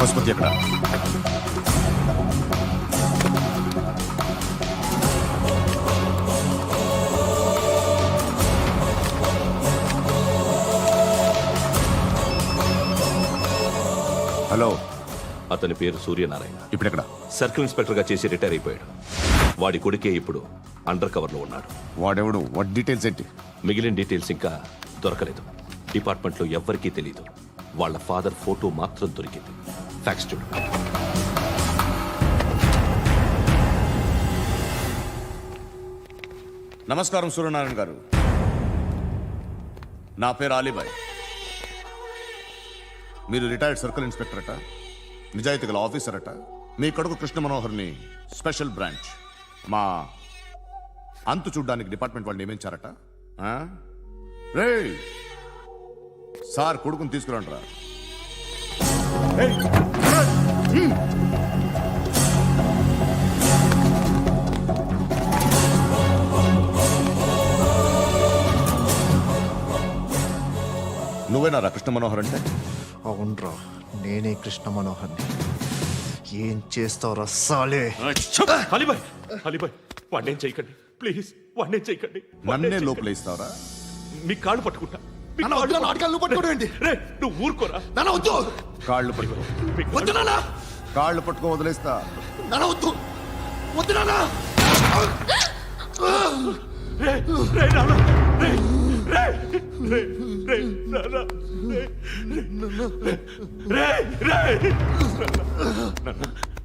పశుపతి ఎక్కడ? హలో, అతని పేరు సూర్యనారాయణ. ఇప్పుడెక్కడ? సర్కిల్ ఇన్స్పెక్టర్ గా చేసి రిటైర్ అయిపోయాడు. వాడి కొడుకే ఇప్పుడు అండర్ కవర్ లో ఉన్నాడు. వాడెవడు? వాట్ డీటెయిల్స్ ఏంటి? మిగిలిన డీటెయిల్స్ ఇంకా దొరకలేదు. డిపార్ట్మెంట్ లో ఎవ్వరికీ తెలియదు. వాళ్ళ ఫాదర్ ఫోటో మాత్రం దొరికింది. ఫ్యాక్స్ చూడు. నమస్కారం సూర్యనారాయణ గారు. నా పేరు అలీబాయ్. మీరు రిటైర్డ్ సర్కిల్ ఇన్స్పెక్టర్ అట, నిజాయితీ గల ఆఫీసర్ అట. మీ కొడుకు కృష్ణ మనోహర్ని స్పెషల్ బ్రాంచ్ మా అంతు చూడ్డానికి డిపార్ట్మెంట్ వాళ్ళు నియమించారట. రే సార్, కొడుకుని తీసుకురండి రా. నువ్వేనా కృష్ణ మనోహర్ అంటే? అవునరా, నేనే కృష్ణ మనోహర్ని. ఏం చేస్తావురా సాలే? అలీబాయ్, అలీబాయ్, వాడినేం చేయకండి ప్లీజ్, వాడినేం చేయకండి. నన్నే లోపల ఇస్తావరా? మీ కాళ్ళు పట్టుకుంటా. నువ్వు ఊరుకోరా. కాళ్ళు పట్టుకో. కాళ్ళు పట్టుకో, వదిలేస్తా. రే, రే, నాన్న, రే, రే, రే, రే, నాన్న, రే, రే, రే,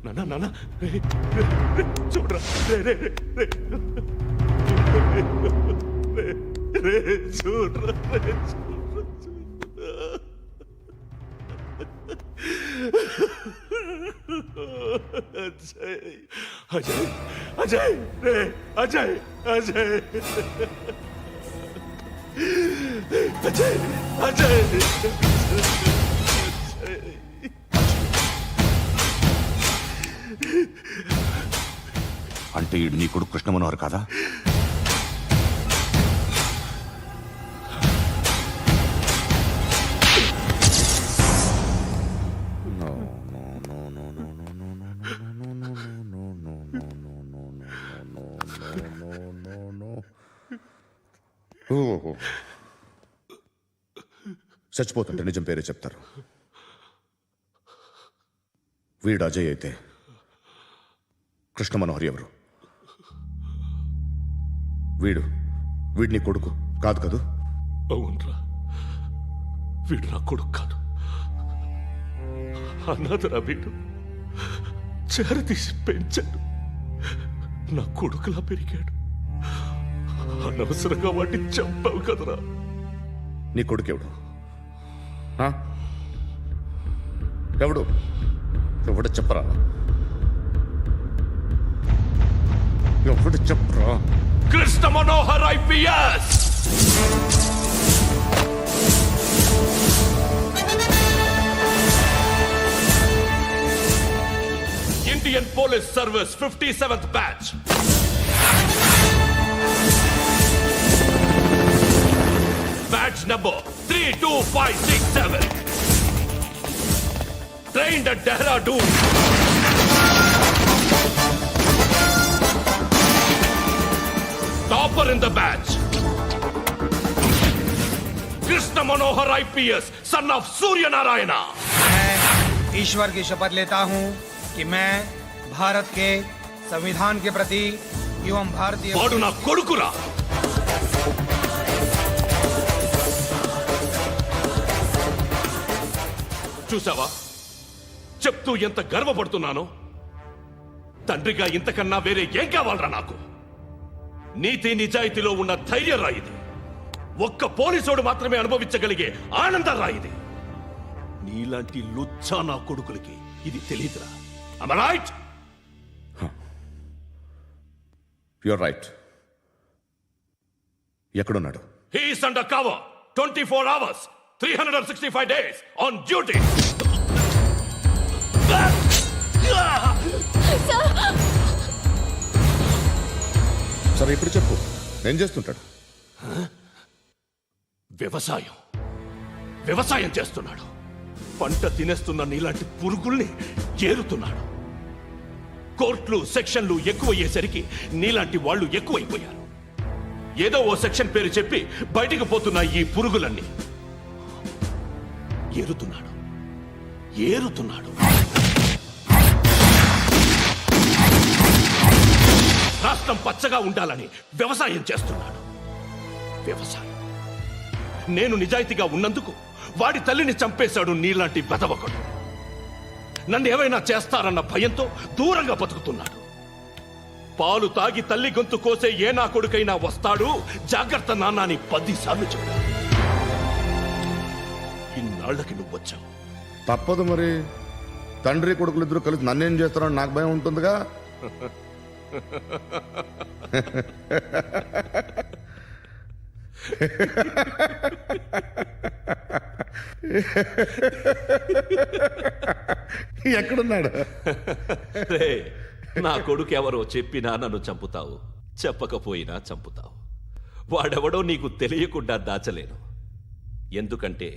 నాన్న, నాన్న, రే, రే, రే, చూడరా, రే, రే, రే, రే, రే, చూడరా, రే, అజయ్, అజయ్, అజయ్, రే, అజయ్, అజయ్, అజయ్, అజయ్, అంటే ఈడు నీ కొడుకు కృష్ణ మనోహర్ కాదా? చచ్చిపోతుంటే నిజం పేరే చెప్తారు. వీడు అజయ్ అయితే కృష్ణ మనోహర్ ఎవరు? వీడిని కొడుకు కాదు కదూ? అవునరా, వీడు నా కొడుకు కాదు, అనాథరా. వీడు చేరతీసి పెంచాడు, నా కొడుకులా పెరిగాడు. అనవసరంగా వాడిని చంపావు కదరా. నీ కొడుకెవడు? ఎవడు? ఎవడు చెప్పరా? ఎవడు చెప్పరా? Krishna Manohar IPS. Indian police service 57th batch. Batch number 32567. Trained at Dehradun. Topper in the batch. Krishna Manohar IPS, son of Surya Narayana. मैं ईश्वर की शपथ लेता हूं कि मैं भारत के संविधान के प्रति एवं भारतीय వాడు నా కొడుకురా. చూసావా, చెప్తూ ఎంత గర్వపడుతున్నానో. తండ్రిగా ఇంతకన్నా వేరే ఏం కావాలరా నాకు? నీతి నిజాయితీలో ఉన్న ధైర్యం రా ఇది. ఒక్క పోలీసోడు మాత్రమే అనుభవించగలిగే ఆనందం రా ఇది. నీలాంటి లుచ్చా నా కొడుకులకి ఇది తెలీదురా. Am I right? You're right. ఎక్కడున్నాడు? He is under cover 24 hours 365 days on duty. సరే, ఇప్పుడు చెప్పు, ఏం చేస్తుంటాడు? వ్యవసాయం చేస్తున్నాడు. పంట తినేస్తున్న నీలాంటి పురుగుల్ని ఏరుతున్నాడు. కోర్టులు సెక్షన్లు ఎక్కువయ్యేసరికి నీలాంటి వాళ్ళు ఎక్కువైపోయారు. ఏదో ఓ సెక్షన్ పేరు చెప్పి బయటికి పోతున్న ఈ పురుగులన్నీ ఏరుతున్నాడు. రాష్ట్రం పచ్చగా ఉండాలని వ్యవసాయం చేస్తున్నాడు. వ్యవసాయం. నేను నిజాయితీగా ఉన్నందుకు వాడి తల్లిని చంపేశాడు నీలాంటి వెధవకుడు. నన్ను ఏమైనా చేస్తారన్న భయంతో దూరంగా బతుకుతున్నాడు. పాలు తాగి తల్లి గొంతు కోసే ఏ నా కొడుకైనా వస్తాడు, జాగ్రత్త నాన్న అని 10 సార్లు చెప్పాడు. ఇన్నాళ్ళకి నువ్వు వచ్చావు. తప్పదు మరి. తండ్రి కొడుకులు ఇద్దరు కలిసి నన్నేం చేస్తారని నాకు భయం ఉంటుందిగా. ఎక్కడున్నాడు? రే, నా కొడుకు ఎవరో చెప్పినా నన్ను చంపుతావు, చెప్పకపోయినా చంపుతావు. వాడెవడో నీకు తెలియకుండా దాచలేను. ఎందుకంటే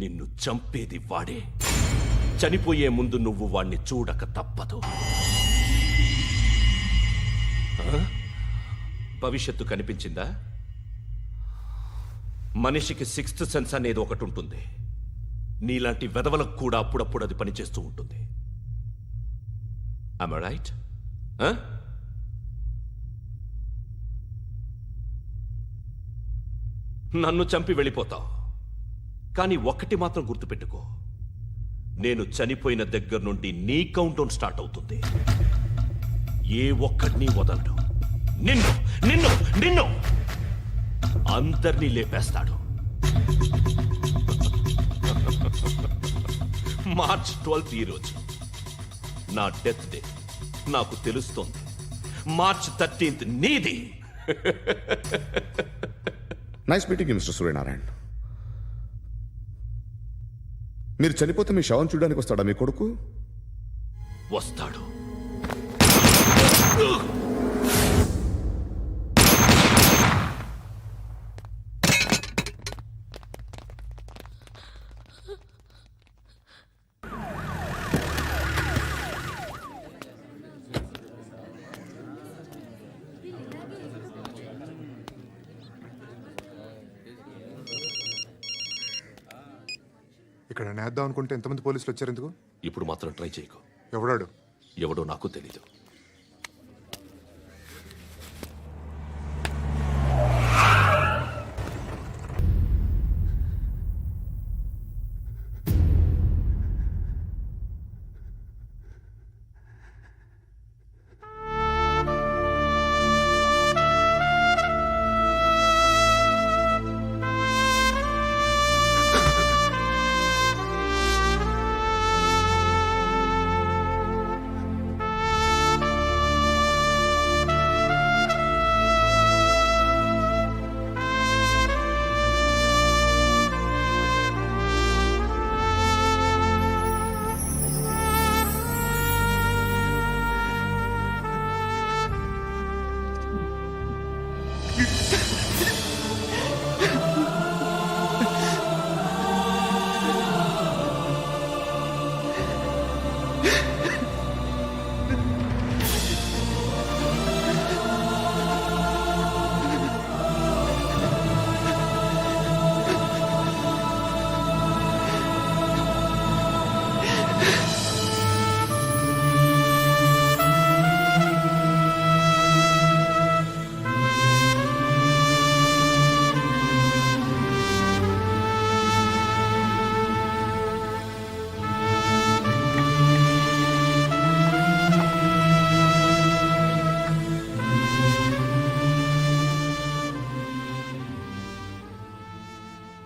నిన్ను చంపేది వాడే. చనిపోయే ముందు నువ్వు వాణ్ణి చూడక తప్పదు. భవిష్యత్తు కనిపించిందా? మనిషికి 6th సెన్స్ అనేది ఒకటి ఉంటుంది. నీలాంటి వెధవలకు కూడా అప్పుడప్పుడు అది పనిచేస్తూ ఉంటుంది. Am I right? నన్ను చంపి వెళ్ళిపోతావు. కానీ ఒక్కటి మాత్రం గుర్తుపెట్టుకో, నేను చనిపోయిన దగ్గర నుండి నీ కౌంటౌన్ స్టార్ట్ అవుతుంది. ఏ ఒక్కడిని వదలడు. నిన్ను నిన్ను నిన్ను అందరినీ లేపేస్తాడు. మార్చ్ 12th ఈ రోజు నా డెత్ డే. నాకు తెలుస్తోంది. మార్చ్ 13th నీది. Nice meeting mister Suryanarayana. మీరు చనిపోతే మీ శవం చూడడానికి వస్తాడా మీ కొడుకు? వస్తాడు. ఇక్కడ నేద్దాం అనుకుంటే ఎంతమంది పోలీసులు వచ్చారు ఎందుకు? ఇప్పుడు మాత్రం ట్రై చేయకు. ఎవడాడు? ఎవడో నాకు తెలీదు.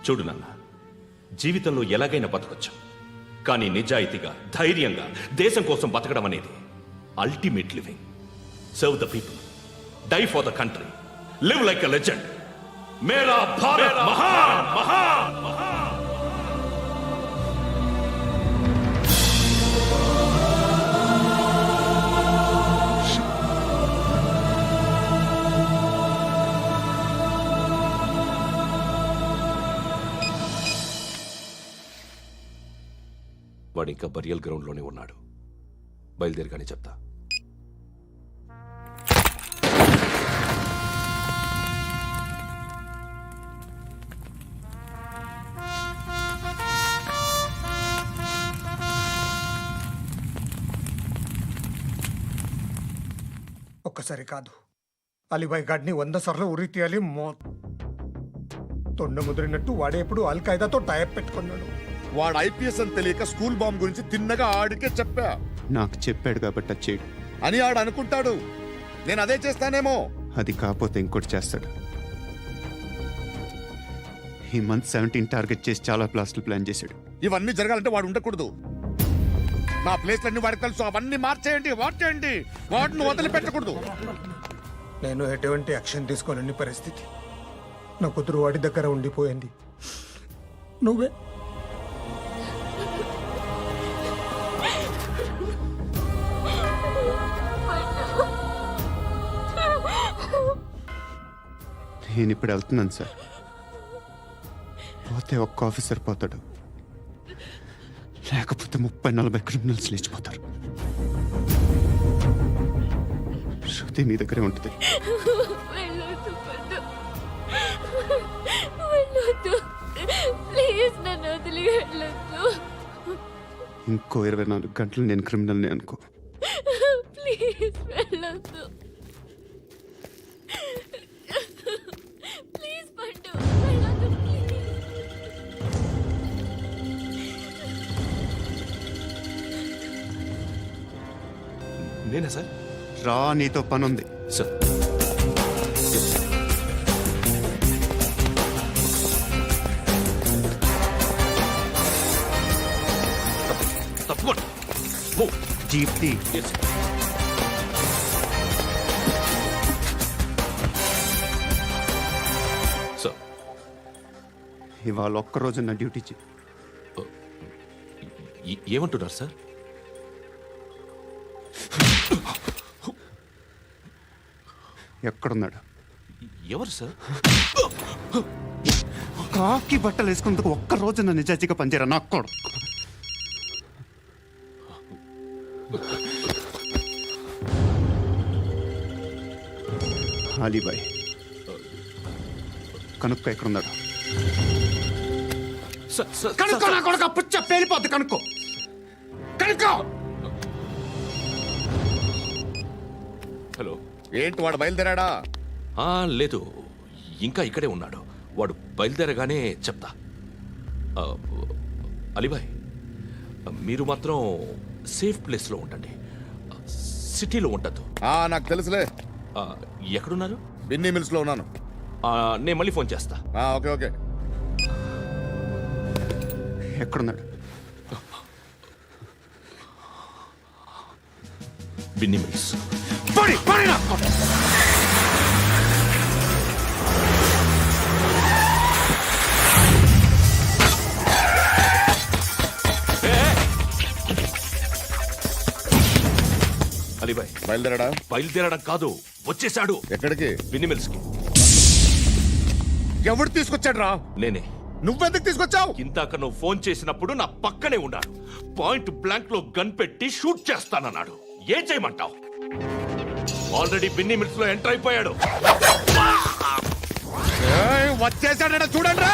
చూడు నాన్న, జీవితంలో ఎలాగైనా బతకొచ్చు. కానీ నిజాయితీగా, ధైర్యంగా దేశం కోసం బతకడం అనేది ultimate living. Serve the people, die for the country, live like a legend. మేరా భారత్ మహాన్ మహాన్ మహాన్. వాడు ఇంకా బరియల్ గ్రౌండ్లోనే ఉన్నాడు. బయలుదేరగానే చెప్తా. ఒక్కసారి కాదు, అలీబాయ్ గాడిని 100 సార్లు ఉరి తీయాలి. తొండ ముదిరినట్టు వాడే ఎప్పుడు అల్ ఖైదాతో టైప్ పెట్టుకున్నాడు. వాడు ఐపీఎస్ అని తెలియక స్కూల్ బాంబ్ గురించి తిన్నగా ఆడికే చెప్పా నాకు చెప్పాడు కాబట్టి అది చేయడు. అని ఆడు అనుకుంటాడు. నేను అదే చేస్తానేమో. అది కాకపోతే ఇంకోటి చేస్తాడు. ఈ మంత్ 17 టార్గెట్ చేసి చాలా ప్లాస్టులు ప్లాన్ చేశాడు. ఇవన్నీ జరగాలంటే వాడు ఉండకూడదు. నా ప్లేస్లన్నీ వాడికి తెలుసు. అవన్నీ మార్చేయండి, వాచేయండి. వాటిని వదిలిపెట్టకూడదు. నేను ఎటువంటి యాక్షన్ తీసుకోలేని పరిస్థితి. నా కూతురు వాడి దగ్గర ఉండిపోయింది. నువ్వే నేను ఇప్పుడు వెళ్తున్నాను సార్. పోతే ఒక్క ఆఫీసర్ పోతాడు, లేకపోతే 30-40 క్రిమినల్స్ లేచిపోతారు. శృతి మీ దగ్గరే ఉంటుంది. వెళ్ళొద్దు పద్దు. వెళ్ళొద్దు. ప్లీజ్ నన్ను వదిలి వెళ్ళొద్దు. ఇంకో 24 గంటలు నేను క్రిమినల్ని అనుకో. ప్లీజ్ వెళ్ళొద్దు. ప్లీజ్ పట్టు వెళ్ళొద్దు. ప్లీజ్. నేనా సార్? రా, నీతో పని ఉంది. సార్ తప్పకుండా. జీప్ తీ. సార్ ఇవాళ ఒక్కరోజు నా డ్యూటీ చేయి. ఏమంటున్నారు సార్? ఎక్కడున్నాడు? ఎవరు సార్? కాకి బట్టలు వేసుకున్నందుకు ఒక్కరోజు నా నిజాజీగా పనిచేయరా నాకు కూడా. అలీబాయ్ కనుక్కో ఎక్కడున్నాడు. కనుక్కో నా కొడుకు. పుచ్చ పేలిపోద్ది. కనుక్కో కనుక్కో. హలో. ఏంటి వాడు బయలుదేరాడా? లేదు, ఇంకా ఇక్కడే ఉన్నాడు. వాడు బయలుదేరగానే చెప్తా. అలీబాయ్, మీరు మాత్రం సేఫ్ ప్లేస్లో ఉండండి. సిటీలో ఉండద్దు. నాకు తెలుసులే. ఎక్కడున్నారు? బిన్నీ మిల్స్ లో ఉన్నాను. నేను మళ్ళీ ఫోన్ చేస్తా. Okay okay. ఎక్కడున్నాడు? బిన్నీ మిల్స్. అలీబాయ్ బయలుదేరాడా? బయలుదేరడం కాదు, వచ్చేశాడు. ఎక్కడికి? బిన్నీ మిల్స్ కి. ఎవడు తీసుకొచ్చాడు రా? నేనే. నువ్వెందుకు తీసుకొచ్చావు? ఇందాక నువ్వు ఫోన్ చేసినప్పుడు నా పక్కనే ఉన్నాడు. పాయింట్ బ్లాంక్ లో గన్ పెట్టి షూట్ చేస్తానన్నాడు. ఏం చేయమంటావు? ఆల్రెడీ బిన్నీ మిల్స్ లో ఎంటర్ అయిపోయాడు. వచ్చేసాడ చూడండి రా.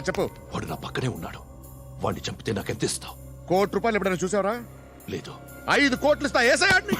చెప్పు. వాడు నా పక్కనే ఉన్నాడు. వాడిని చంపితే నాకెంత ఇస్తావు? ₹1,00,00,000 ఎప్పుడైనా చూసావరా? లేదు. 5 కోట్లు ఇస్తా. ఏసయాడిని.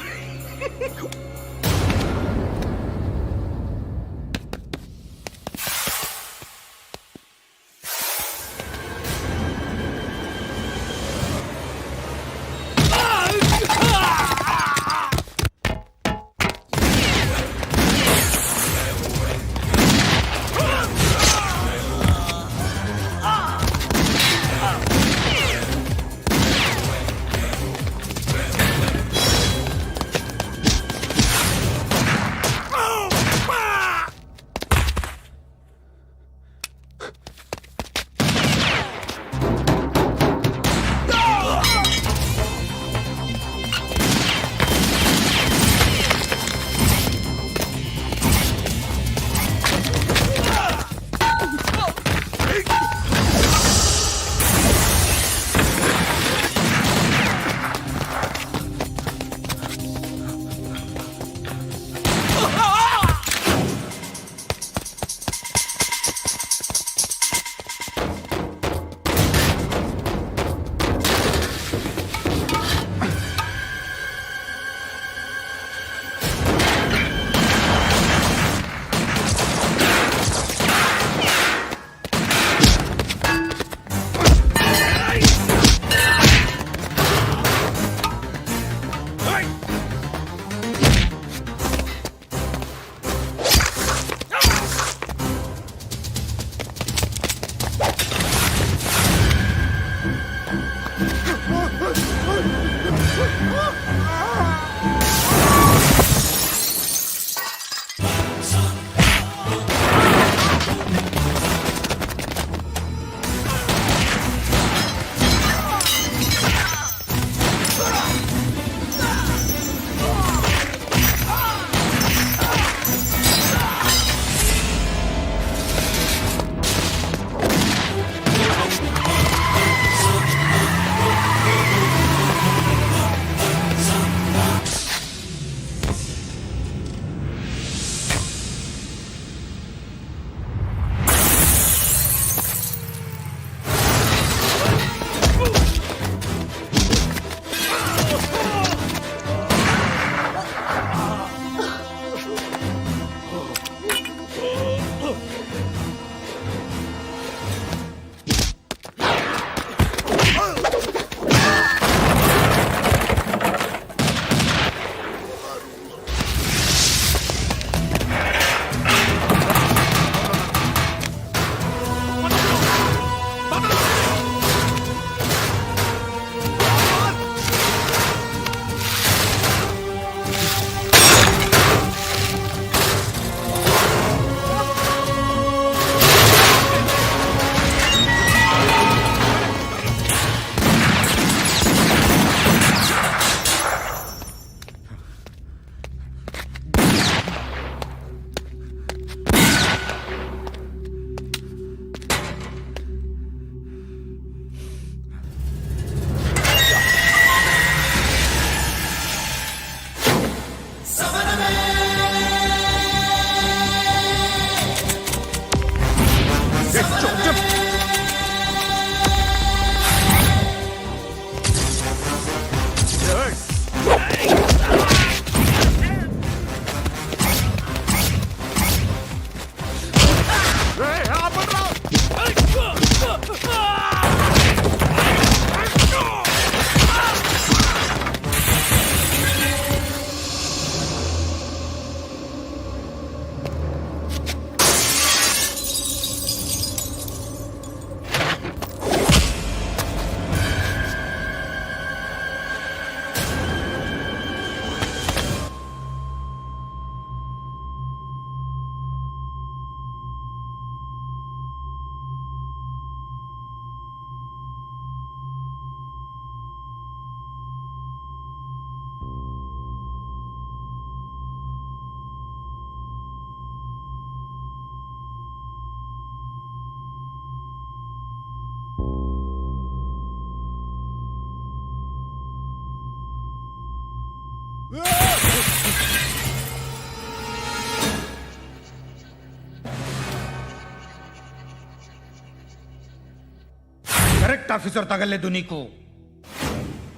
కరెక్ట్ ఆఫీసర్ తగలేదు నీకు.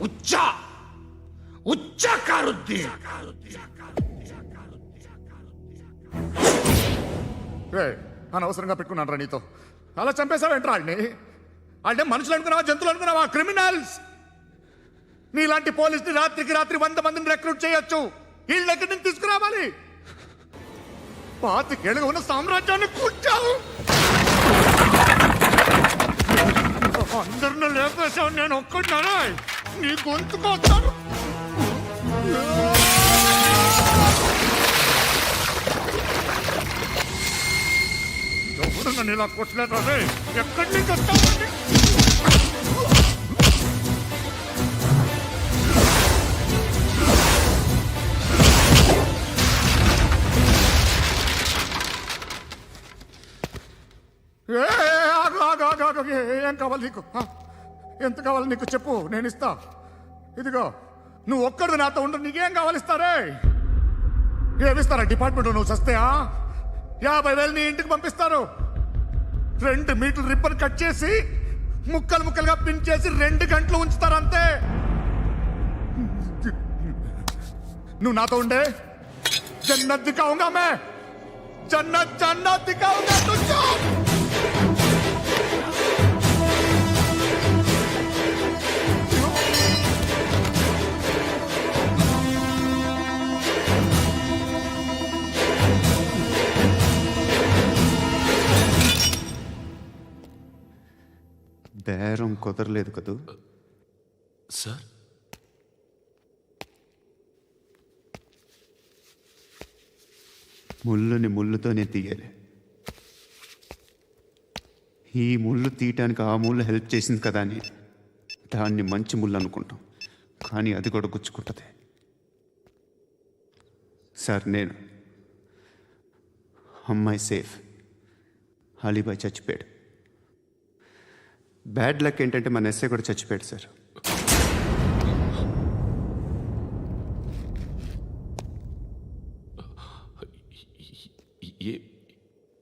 ఉచ్చా ఉచ్చా కారుద్ది. అనవసరంగా పెట్టుకున్నాను రా నీతో. అలా చంపేశావేంట్రా ఆడిని? అంటే మనుషులు అనుకున్నావా, జంతువులు అనుకున్నావా? క్రిమినల్స్. నీలాంటి పోలీసుని రాత్రికి రాత్రి 100 మందిని రిక్రూట్ చేయొచ్చు. వీళ్ళ దగ్గర నుంచి తీసుకురావాలి. 25 ఏళ్ళుగా ఉన్న సామ్రాజ్యాన్ని కూర్చావు. అందరిని లేపేశావు, నేను ఒక్కడినారా? నీ గొంతుకొస్తాను. ఎవరు నన్ను ఇలా కొట్టలేదు రే? ఎక్కడి నుంచి వస్తామండి? ఏం కావాలి నీకు? ఎంత కావాలి నీకు చెప్పు, నేను ఇస్తా. ఇదిగో నువ్వు ఒక్కడు నాతో ఉండు. నీకేం కావాలి ఇస్తారే? ఏమిస్తారా డిపార్ట్మెంట్? నువ్వు సస్తేయా? 50,000 నీ ఇంటికి పంపిస్తారు. 2 మీటర్లు రిబ్బన్ కట్ చేసి ముక్కలు ముక్కలుగా పిన్ చేసి 2 గంటలు ఉంచుతారు అంతే. నువ్వు నాతో ఉండే జన్నత్ దిఖాऊंगा मैं, జన్నత్ జన్నత్ దిఖాऊंगा तुझको. బేరం కుదరలేదు కదూ. సార్ ముళ్ళుని ముళ్ళుతోనే తీయాలి. ఈ ముళ్ళు తీయటానికి ఆ ముళ్ళు హెల్ప్ చేసింది కదా అని దాన్ని మంచి ముళ్ళు అనుకుంటాం, కానీ అది కూడా గుచ్చుకుంటుంది. సార్ నేను అమ్మాయి సేఫ్, అలీబాయ్ చచ్చిపోయాడు. బ్యాడ్ లక్ ఏంటంటే మన ఎస్ఐ కూడా చచ్చిపోయాడు సార్.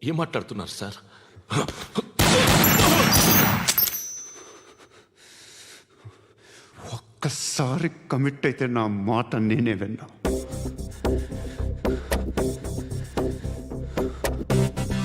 ఏం మాట్లాడుతున్నారు సార్? ఒక్కసారి కమిట్ అయితే నా మాట నేనే విన్నా.